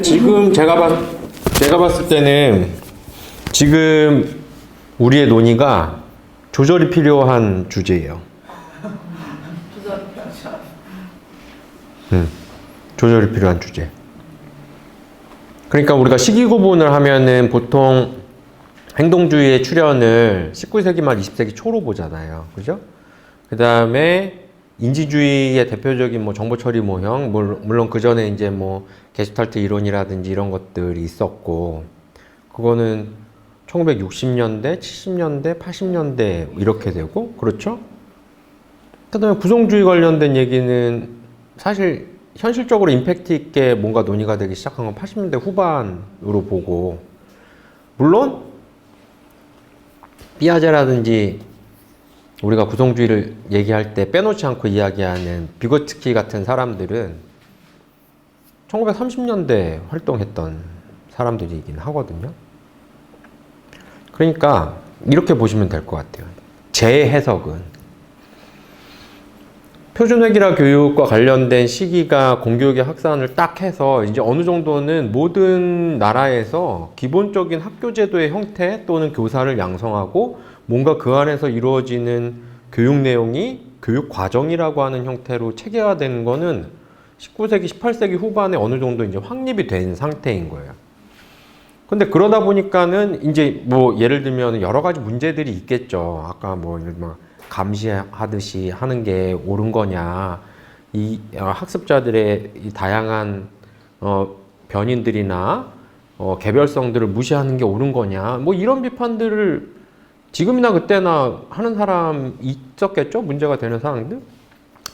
지금 제가 봤을 때는 지금 우리의 논의가 조절이 필요한 주제예요. 조절이 필요한 주제. 그러니까 우리가 시기 구분을 하면은 보통 행동주의의 출현을 19세기 말 20세기 초로 보잖아요. 그죠? 그 다음에 인지주의의 대표적인 뭐 정보 처리 모형, 물론 그 전에 이제 뭐 게슈탈트 이론이라든지 이런 것들이 있었고, 그거는 1960년대, 70년대, 80년대 이렇게 되고, 그렇죠? 그 다음에 구성주의 관련된 얘기는 사실 현실적으로 임팩트 있게 뭔가 논의가 되기 시작한 건 80년대 후반으로 보고, 물론 피아제라든지 우리가 구성주의를 얘기할 때 빼놓지 않고 이야기하는 비고츠키 같은 사람들은 1930년대 활동했던 사람들이긴 하거든요. 그러니까 이렇게 보시면 될 것 같아요. 제 해석은 표준회계라 교육과 관련된 시기가 공교육의 확산을 딱 해서 이제 어느 정도는 모든 나라에서 기본적인 학교 제도의 형태 또는 교사를 양성하고 뭔가 그 안에서 이루어지는 교육 내용이 교육 과정이라고 하는 형태로 체계화되는 거는 19세기, 18세기 후반에 어느 정도 이제 확립이 된 상태인 거예요. 근데 그러다 보니까는 이제 뭐 예를 들면 여러 가지 문제들이 있겠죠. 아까 뭐 예를 들면 감시하듯이 하는 게 옳은 거냐, 이 학습자들의 이 다양한 변인들이나 개별성들을 무시하는 게 옳은 거냐, 뭐 이런 비판들을 지금이나 그때나 하는 사람 있었겠죠? 문제가 되는 상황들.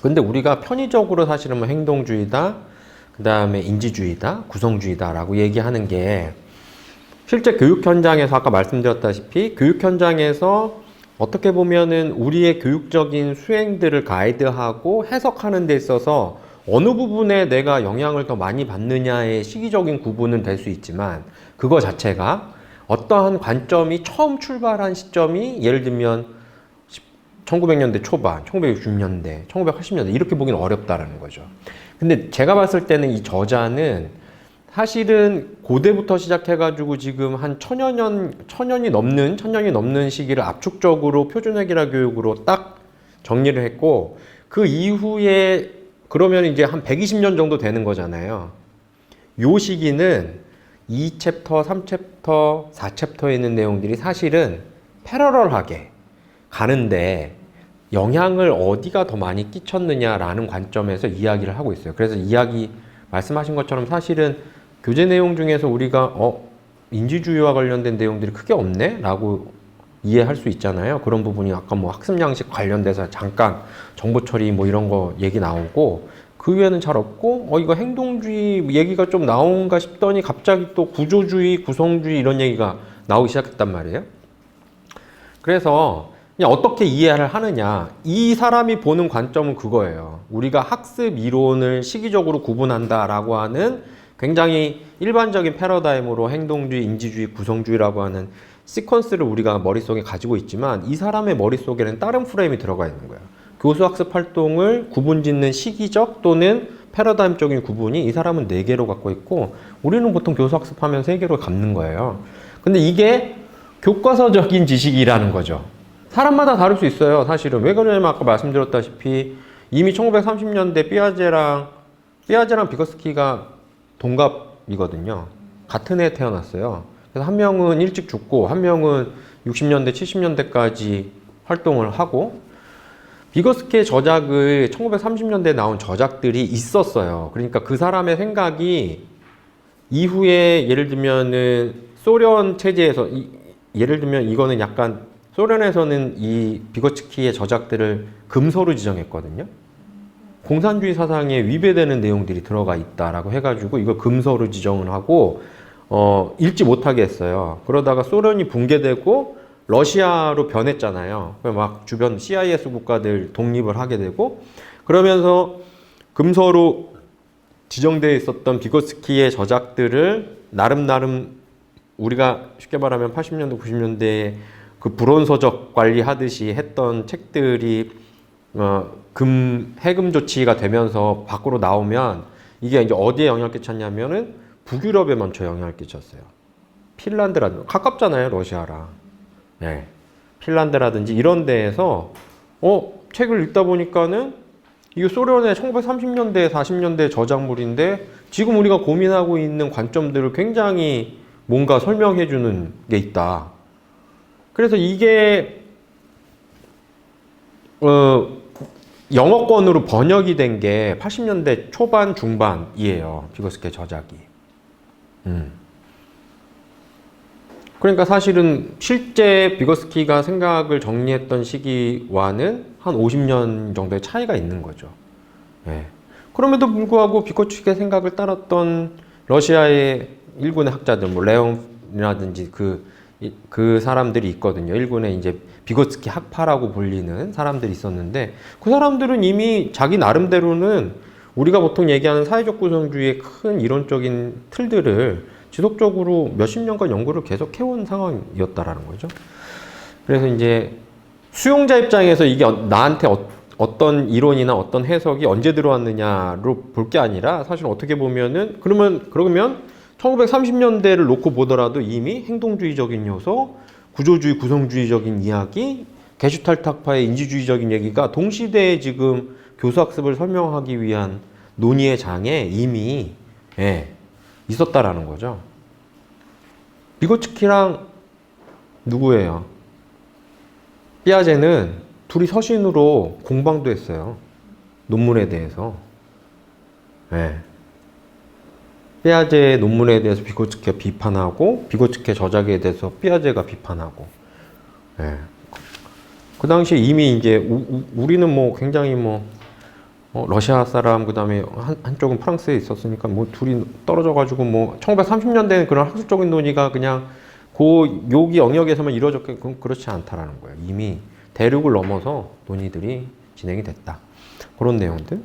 근데 우리가 편의적으로 사실은 뭐 행동주의다, 그 다음에 인지주의다, 구성주의다라고 얘기하는 게 실제 교육 현장에서 아까 말씀드렸다시피 교육 현장에서 어떻게 보면은 우리의 교육적인 수행들을 가이드하고 해석하는 데 있어서 어느 부분에 내가 영향을 더 많이 받느냐의 시기적인 구분은 될 수 있지만 그거 자체가 어떠한 관점이 처음 출발한 시점이 예를 들면 1900년대 초반, 1960년대, 1980년대 이렇게 보기는 어렵다라는 거죠. 근데 제가 봤을 때는 이 저자는 사실은 고대부터 시작해가지고 지금 한 천년이 넘는 시기를 압축적으로 표준회계라 교육으로 딱 정리를 했고, 그 이후에 그러면 이제 한 120년 정도 되는 거잖아요. 요 시기는 2챕터, 3챕터, 4챕터에 있는 내용들이 사실은 패러럴하게 가는데 영향을 어디가 더 많이 끼쳤느냐라는 관점에서 이야기를 하고 있어요. 그래서 말씀하신 것처럼 사실은 교재 내용 중에서 우리가 인지주의와 관련된 내용들이 크게 없네? 라고 이해할 수 있잖아요. 그런 부분이 아까 뭐 학습 양식 관련돼서 잠깐 정보 처리 뭐 이런 거 얘기 나오고 그 외에는 잘 없고 이거 행동주의 얘기가 좀 나온가 싶더니 갑자기 또 구조주의, 구성주의 이런 얘기가 나오기 시작했단 말이에요. 그래서 그냥 어떻게 이해를 하느냐, 이 사람이 보는 관점은 그거예요. 우리가 학습 이론을 시기적으로 구분한다라고 하는 굉장히 일반적인 패러다임으로 행동주의, 인지주의, 구성주의라고 하는 시퀀스를 우리가 머릿속에 가지고 있지만 이 사람의 머릿속에는 다른 프레임이 들어가 있는 거예요. 교수학습 활동을 구분짓는 시기적 또는 패러다임적인 구분이 이 사람은 4개로 갖고 있고 우리는 보통 교수학습하면 3개로 갖는 거예요. 근데 이게 교과서적인 지식이라는 거죠. 사람마다 다를 수 있어요. 사실은. 왜 그러냐면 아까 말씀드렸다시피 이미 1930년대 삐아제랑 비거스키가 동갑이거든요. 같은 해에 태어났어요. 그래서 한 명은 일찍 죽고 한 명은 60년대, 70년대까지 활동을 하고 비거스키의 저작을 1930년대에 나온 저작들이 있었어요. 그러니까 그 사람의 생각이 이후에 예를 들면은 소련 체제에서 예를 들면 이거는 약간 소련에서는 이 비거츠키의 저작들을 금서로 지정했거든요. 공산주의 사상에 위배되는 내용들이 들어가 있다라고 해가지고 이걸 금서로 지정을 하고 읽지 못하게 했어요. 그러다가 소련이 붕괴되고 러시아로 변했잖아요. 막 주변 CIS 국가들 독립을 하게 되고 그러면서 금서로 지정되어 있었던 비거스키의 저작들을 나름 우리가 쉽게 말하면 80년대, 90년대에 그 불온서적 관리하듯이 했던 책들이 해금 조치가 되면서 밖으로 나오면 이게 이제 어디에 영향을 끼쳤냐면은 북유럽에 먼저 영향을 끼쳤어요. 핀란드라든지 가깝잖아요, 러시아랑. 네. 핀란드라든지 이런 데에서 책을 읽다 보니까는 이게 소련의 1930년대, 40년대 저작물인데 지금 우리가 고민하고 있는 관점들을 굉장히 뭔가 설명해 주는 게 있다. 그래서 이게 영어권으로 번역이 된 게 80년대 초반 중반이에요. 비고스키의 저작이. 그러니까 사실은 실제 비고스키가 생각을 정리했던 시기와는 한 50년 정도의 차이가 있는 거죠. 예. 그럼에도 불구하고 비고스키의 생각을 따랐던 러시아의 일군의 학자들, 뭐 레옹이라든지 그 사람들이 있거든요. 일군의 이제 비고스키 학파라고 불리는 사람들이 있었는데 그 사람들은 이미 자기 나름대로는 우리가 보통 얘기하는 사회적 구성주의의 큰 이론적인 틀들을 지속적으로 몇십 년간 연구를 계속 해온 상황이었다라는 거죠. 그래서 이제 수용자 입장에서 이게 나한테 어떤 이론이나 어떤 해석이 언제 들어왔느냐로 볼 게 아니라 사실 어떻게 보면은 그러면 1930년대를 놓고 보더라도 이미 행동주의적인 요소, 구조주의, 구성주의적인 이야기, 게슈탈트 학파의 인지주의적인 얘기가 동시대에 지금 교수학습을 설명하기 위한 논의의 장에 이미 있었다라는 거죠. 비고츠키랑 누구예요? 피아제는 둘이 서신으로 공방도 했어요. 논문에 대해서. 피아제의 논문에 대해서 비고츠키가 비판하고 비고츠키의 저작에 대해서 피아제가 비판하고. 그 당시에 이미 이제 우리는 뭐 굉장히 러시아 사람 그다음에 한쪽은 프랑스에 있었으니까 뭐 둘이 떨어져 가지고 뭐 1930년대에는 그런 학술적인 논의가 그냥 여기 영역에서만 이루어졌게 그렇지 않다라는 거예요. 이미 대륙을 넘어서 논의들이 진행이 됐다. 그런 내용들.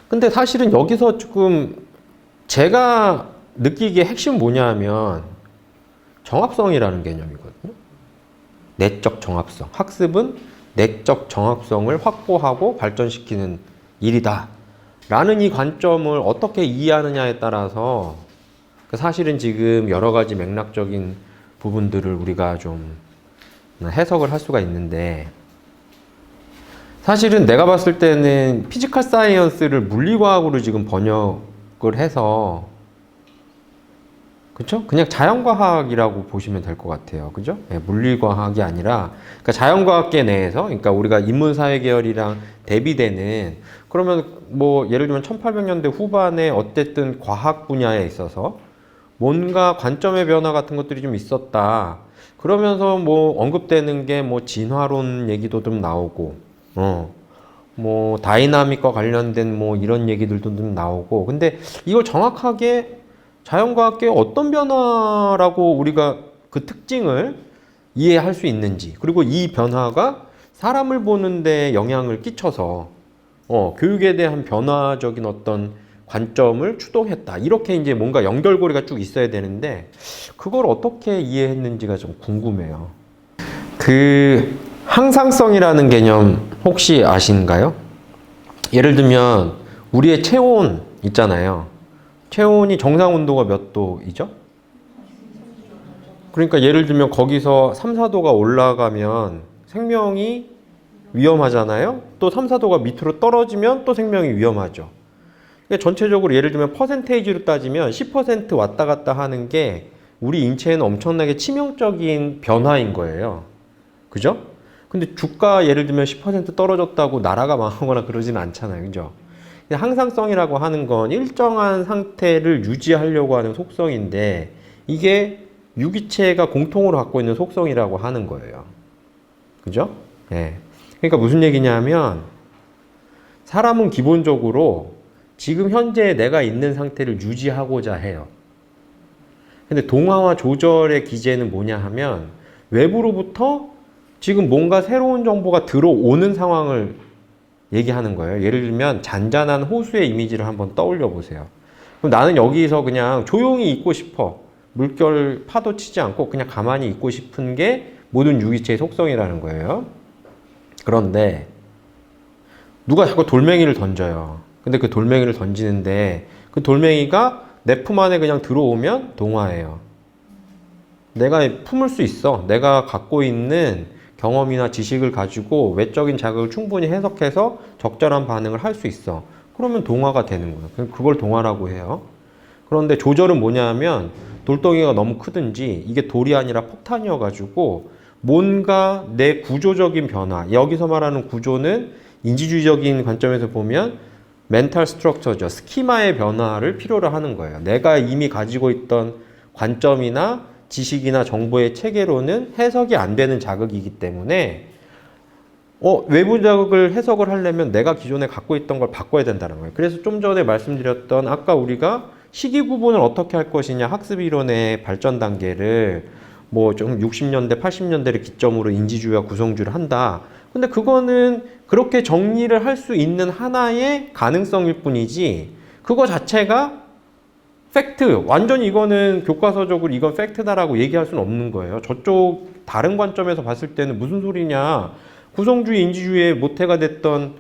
근데 사실은 여기서 조금 제가 느끼기에 핵심은 뭐냐 하면 정합성이라는 개념이거든요. 내적 정합성. 학습은 내적 정합성을 확보하고 발전시키는 일이다. 라는 이 관점을 어떻게 이해하느냐에 따라서 사실은 지금 여러 가지 맥락적인 부분들을 우리가 좀 해석을 할 수가 있는데 사실은 내가 봤을 때는 피지컬 사이언스를 물리과학으로 지금 번역을 해서 그렇죠? 그냥 자연과학이라고 보시면 될 것 같아요. 그죠? 물리과학이 아니라 그러니까 자연과학계 내에서 그러니까 우리가 인문사회계열이랑 대비되는 그러면 뭐 예를 들면 1800년대 후반에 어쨌든 과학 분야에 있어서 뭔가 관점의 변화 같은 것들이 좀 있었다. 그러면서 뭐 언급되는 게 뭐 진화론 얘기도 좀 나오고 뭐 다이나믹과 관련된 뭐 이런 얘기들도 좀 나오고 근데 이걸 정확하게 자연과학계의 어떤 변화라고 우리가 그 특징을 이해할 수 있는지 그리고 이 변화가 사람을 보는 데 영향을 끼쳐서 교육에 대한 변화적인 어떤 관점을 추동했다. 이렇게 이제 뭔가 연결고리가 쭉 있어야 되는데 그걸 어떻게 이해했는지가 좀 궁금해요. 그 항상성이라는 개념 혹시 아신가요? 예를 들면 우리의 체온 있잖아요. 체온이 정상 온도가 몇 도이죠? 그러니까 예를 들면 거기서 3, 4도가 올라가면 생명이 위험하잖아요. 또 3, 4도가 밑으로 떨어지면 또 생명이 위험하죠. 그러니까 전체적으로 예를 들면 퍼센테이지로 따지면 10% 왔다 갔다 하는 게 우리 인체에는 엄청나게 치명적인 변화인 거예요. 그죠? 근데 주가 예를 들면 10% 떨어졌다고 나라가 망하거나 그러지는 않잖아요. 그죠? 항상성이라고 하는 건 일정한 상태를 유지하려고 하는 속성인데 이게 유기체가 공통으로 갖고 있는 속성이라고 하는 거예요. 그죠? 그러니까 무슨 얘기냐면 사람은 기본적으로 지금 현재 내가 있는 상태를 유지하고자 해요. 근데 동화와 조절의 기제는 뭐냐 하면 외부로부터 지금 뭔가 새로운 정보가 들어오는 상황을 얘기하는 거예요. 예를 들면 잔잔한 호수의 이미지를 한번 떠올려 보세요. 그럼 나는 여기서 그냥 조용히 있고 싶어. 물결 파도 치지 않고 그냥 가만히 있고 싶은 게 모든 유기체의 속성이라는 거예요. 그런데 누가 자꾸 돌멩이를 던져요. 근데 그 돌멩이를 던지는데 그 돌멩이가 내 품 안에 그냥 들어오면 동화예요. 내가 품을 수 있어. 내가 갖고 있는 경험이나 지식을 가지고 외적인 자극을 충분히 해석해서 적절한 반응을 할 수 있어. 그러면 동화가 되는 거예요. 그걸 동화라고 해요. 그런데 조절은 뭐냐 하면 돌덩이가 너무 크든지 이게 돌이 아니라 폭탄이어가지고 뭔가 내 구조적인 변화, 여기서 말하는 구조는 인지주의적인 관점에서 보면 멘탈 스트럭처죠. 스키마의 변화를 필요로 하는 거예요. 내가 이미 가지고 있던 관점이나 지식이나 정보의 체계로는 해석이 안 되는 자극이기 때문에 외부 자극을 해석을 하려면 내가 기존에 갖고 있던 걸 바꿔야 된다는 거예요. 그래서 좀 전에 말씀드렸던 아까 우리가 시기 구분을 어떻게 할 것이냐 학습 이론의 발전 단계를 뭐 좀 60년대, 80년대를 기점으로 인지주의와 구성주의를 한다. 근데 그거는 그렇게 정리를 할 수 있는 하나의 가능성일 뿐이지 그거 자체가 팩트, 완전히 이거는 교과서적으로 이건 팩트다라고 얘기할 수는 없는 거예요. 저쪽 다른 관점에서 봤을 때는 무슨 소리냐. 구성주의, 인지주의의 모태가 됐던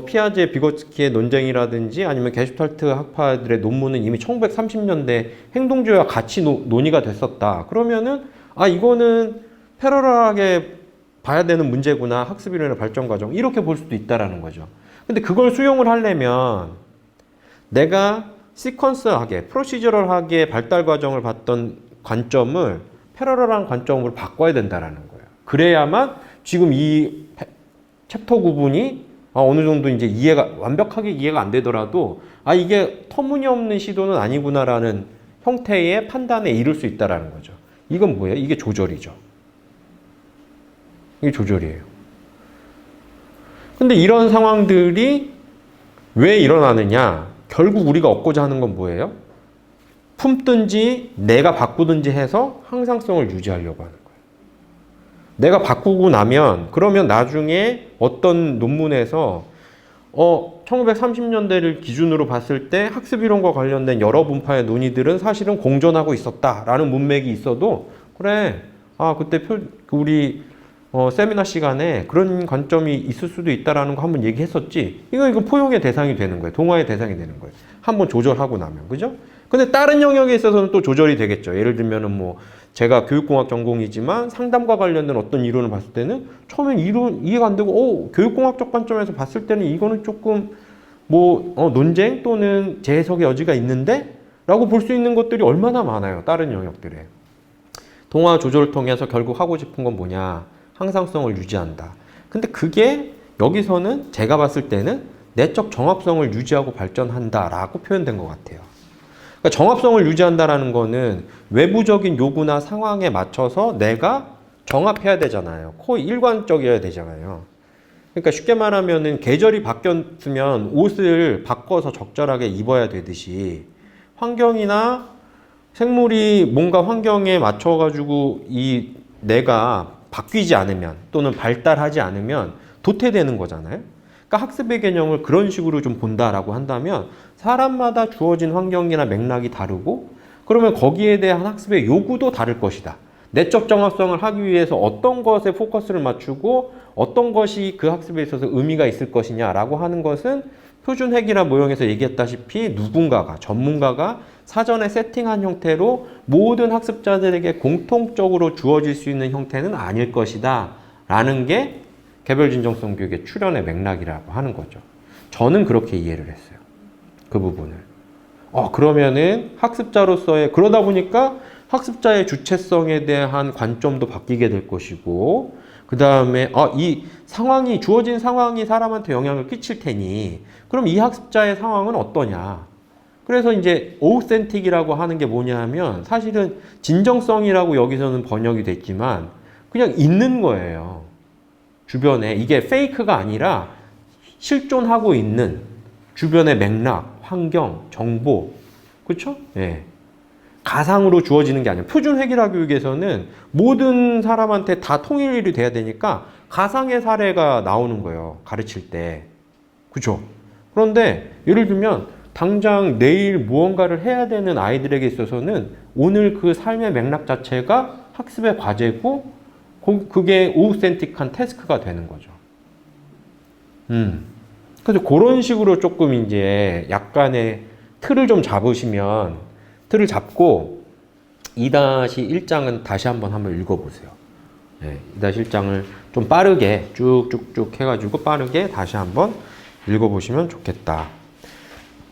피아제, 비거츠키의 논쟁이라든지 아니면 게슈탈트 학파들의 논문은 이미 1930년대 행동주의와 같이 논의가 됐었다. 그러면은 이거는 패러럴하게 봐야 되는 문제구나. 학습이론의 발전 과정. 이렇게 볼 수도 있다라는 거죠. 근데 그걸 수용을 하려면 내가 시퀀스하게, 프로시저럴하게 발달 과정을 봤던 관점을 패러럴한 관점으로 바꿔야 된다라는 거예요. 그래야만 지금 이 챕터 구분이 어느 정도 이제 완벽하게 이해가 안 되더라도 이게 터무니없는 시도는 아니구나라는 형태의 판단에 이를 수 있다라는 거죠. 이건 뭐예요? 이게 조절이죠. 이게 조절이에요. 근데 이런 상황들이 왜 일어나느냐? 결국 우리가 얻고자 하는 건 뭐예요? 품든지 내가 바꾸든지 해서 항상성을 유지하려고 하는 거예요. 내가 바꾸고 나면 그러면 나중에 어떤 논문에서 1930년대를 기준으로 봤을 때 학습이론과 관련된 여러 분파의 논의들은 사실은 공존하고 있었다라는 문맥이 있어도 그래 그때 우리 세미나 시간에 그런 관점이 있을 수도 있다라는 거 한번 얘기했었지. 이거 포용의 대상이 되는 거예요. 동화의 대상이 되는 거예요. 한번 조절하고 나면. 그죠? 근데 다른 영역에 있어서는 또 조절이 되겠죠. 예를 들면은 뭐 제가 교육공학 전공이지만 상담과 관련된 어떤 이론을 봤을 때는 처음엔 이론 이해가 안 되고 교육공학적 관점에서 봤을 때는 이거는 조금 논쟁 또는 재해석의 여지가 있는데 라고 볼 수 있는 것들이 얼마나 많아요. 다른 영역들에. 동화 조절을 통해서 결국 하고 싶은 건 뭐냐? 항상성을 유지한다. 근데 그게 여기서는 제가 봤을 때는 내적 정합성을 유지하고 발전한다라고 표현된 것 같아요. 그러니까 정합성을 유지한다라는 거는 외부적인 요구나 상황에 맞춰서 내가 정합해야 되잖아요. 거의 일관적이어야 되잖아요. 그러니까 쉽게 말하면은 계절이 바뀌었으면 옷을 바꿔서 적절하게 입어야 되듯이 환경이나 생물이 뭔가 환경에 맞춰가지고 내가 바뀌지 않으면 또는 발달하지 않으면 도태되는 거잖아요. 그러니까 학습의 개념을 그런 식으로 좀 본다라고 한다면 사람마다 주어진 환경이나 맥락이 다르고 그러면 거기에 대한 학습의 요구도 다를 것이다. 내적 정합성을 하기 위해서 어떤 것에 포커스를 맞추고 어떤 것이 그 학습에 있어서 의미가 있을 것이냐라고 하는 것은 표준획이나 모형에서 얘기했다시피 전문가가 사전에 세팅한 형태로 모든 학습자들에게 공통적으로 주어질 수 있는 형태는 아닐 것이다 라는 게 개별 진정성 교육의 출현의 맥락이라고 하는 거죠. 저는 그렇게 이해를 했어요. 그 부분을. 그러면은 학습자로서의 그러다 보니까 학습자의 주체성에 대한 관점도 바뀌게 될 것이고 그 다음에 주어진 상황이 사람한테 영향을 끼칠 테니 그럼 이 학습자의 상황은 어떠냐. 그래서 이제 오우센틱이라고 하는 게 뭐냐 하면 사실은 진정성이라고 여기서는 번역이 됐지만 그냥 있는 거예요. 주변에 이게 페이크가 아니라 실존하고 있는 주변의 맥락, 환경, 정보 그렇죠? 예. 가상으로 주어지는 게 아니라 표준획일화 교육에서는 모든 사람한테 다 통일이 돼야 되니까 가상의 사례가 나오는 거예요. 가르칠 때. 그렇죠? 그런데 예를 들면 당장 내일 무언가를 해야 되는 아이들에게 있어서는 오늘 그 삶의 맥락 자체가 학습의 과제고 그게 오우센틱한 태스크가 되는 거죠. 그래서 그런 식으로 조금 이제 약간의 틀을 좀 잡으시면 틀을 잡고 2-1장은 다시 한번 읽어보세요. 네, 2-1장을 좀 빠르게 쭉쭉쭉 해가지고 빠르게 다시 한번 읽어보시면 좋겠다.